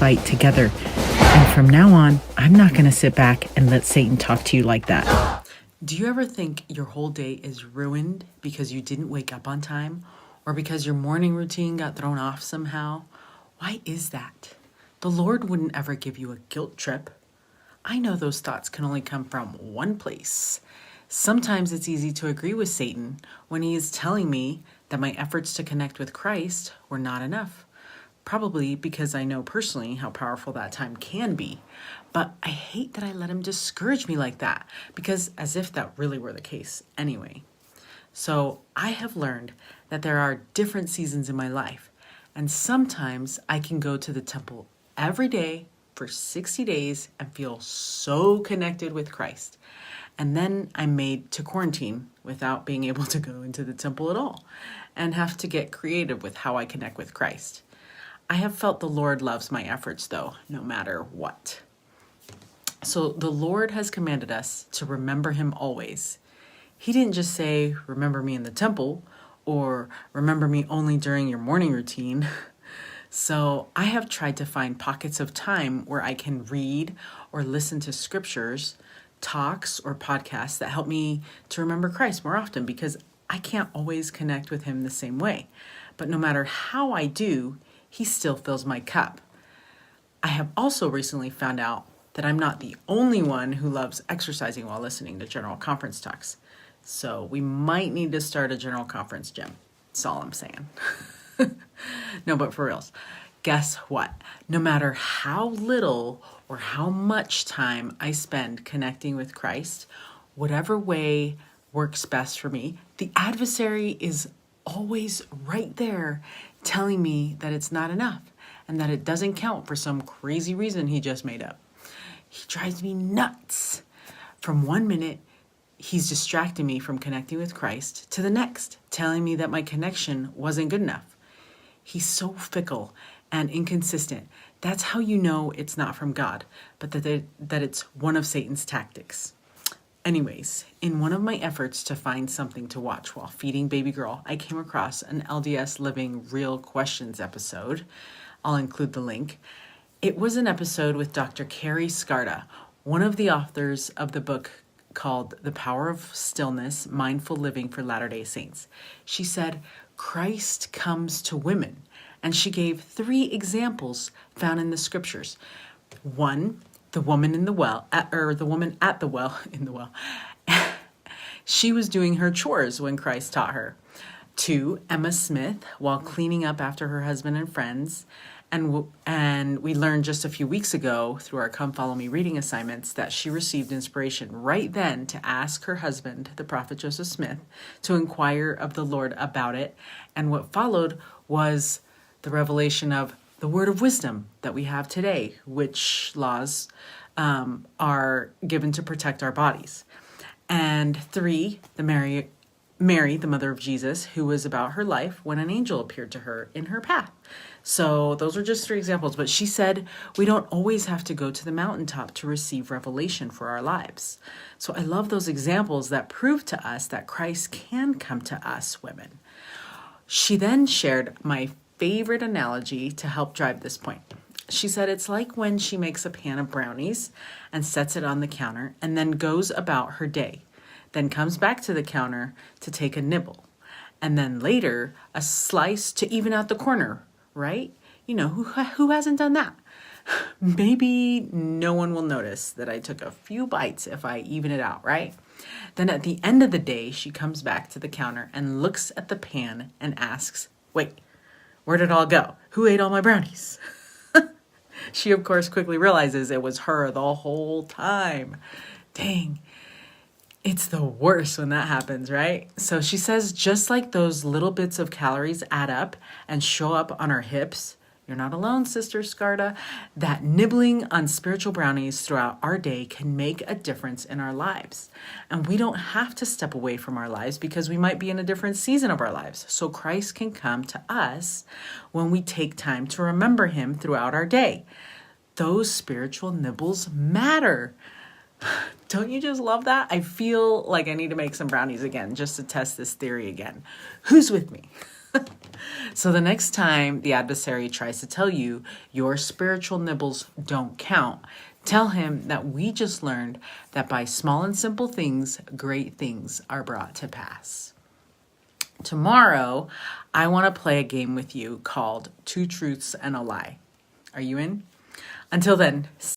fight together. And from now on, I'm not going to sit back and let Satan talk to you like that. Do you ever think your whole day is ruined because you didn't wake up on time or because your morning routine got thrown off somehow? Why is that? The Lord wouldn't ever give you a guilt trip. I know those thoughts can only come from one place. Sometimes it's easy to agree with Satan when he is telling me that my efforts to connect with Christ were not enough. Probably because I know personally how powerful that time can be. But I hate that I let him discourage me like that, because as if that really were the case anyway. So I have learned that there are different seasons in my life, and sometimes I can go to the temple every day for 60 days and feel so connected with Christ. And then I'm made to quarantine without being able to go into the temple at all and have to get creative with how I connect with Christ. I have felt the Lord loves my efforts, though, no matter what. So the Lord has commanded us to remember him always. He didn't just say, remember me in the temple, or remember me only during your morning routine. So I have tried to find pockets of time where I can read or listen to scriptures, talks, or podcasts that help me to remember Christ more often, because I can't always connect with him the same way. But no matter how I do, he still fills my cup. I have also recently found out that I'm not the only one who loves exercising while listening to general conference talks. So we might need to start a general conference gym. That's all I'm saying. No, but for reals, guess what? No matter how little or how much time I spend connecting with Christ, whatever way works best for me, the adversary is always right there telling me that it's not enough and that it doesn't count for some crazy reason he just made up. He drives me nuts. From one minute, he's distracting me from connecting with Christ to the next, telling me that my connection wasn't good enough. He's so fickle and inconsistent. That's how you know it's not from God, but that it's one of Satan's tactics. Anyways, in one of my efforts to find something to watch while feeding baby girl, I came across an LDS Living Real Questions episode. I'll include the link. It was an episode with Dr. Carrie Scarda, one of the authors of the book called The Power of Stillness, Mindful Living for Latter-day Saints. She said, Christ comes to women, and she gave 3 examples found in the scriptures. 1, the woman in the well, the woman at the well, in the well. She was doing her chores when Christ taught her. 2, Emma Smith, while cleaning up after her husband and friends. And we learned just a few weeks ago through our Come Follow Me reading assignments that she received inspiration right then to ask her husband, the prophet Joseph Smith, to inquire of the Lord about it. And what followed was the revelation of the word of wisdom that we have today, which laws are given to protect our bodies. And 3, Mary, the mother of Jesus, who was about her life when an angel appeared to her in her path. So those are just 3 examples, but she said we don't always have to go to the mountaintop to receive revelation for our lives. So I love those examples that prove to us that Christ can come to us women. She then shared my favorite analogy to help drive this point. She said it's like when she makes a pan of brownies and sets it on the counter and then goes about her day, then comes back to the counter to take a nibble, and then later a slice to even out the corner, right? You know, who hasn't done that? Maybe no one will notice that I took a few bites if I even it out, right? Then at the end of the day, she comes back to the counter and looks at the pan and asks, wait, where did it all go? Who ate all my brownies? She, of course, quickly realizes it was her the whole time. Dang. It's the worst when that happens, right? So she says, just like those little bits of calories add up and show up on our hips, you're not alone, Sister Scarda, that nibbling on spiritual brownies throughout our day can make a difference in our lives. And we don't have to step away from our lives because we might be in a different season of our lives. So Christ can come to us when we take time to remember him throughout our day. Those spiritual nibbles matter. Don't you just love that? I feel like I need to make some brownies again just to test this theory again. Who's with me? So the next time the adversary tries to tell you your spiritual nibbles don't count, tell him that we just learned that by small and simple things, great things are brought to pass. Tomorrow, I want to play a game with you called Two Truths and a Lie. Are you in? Until then,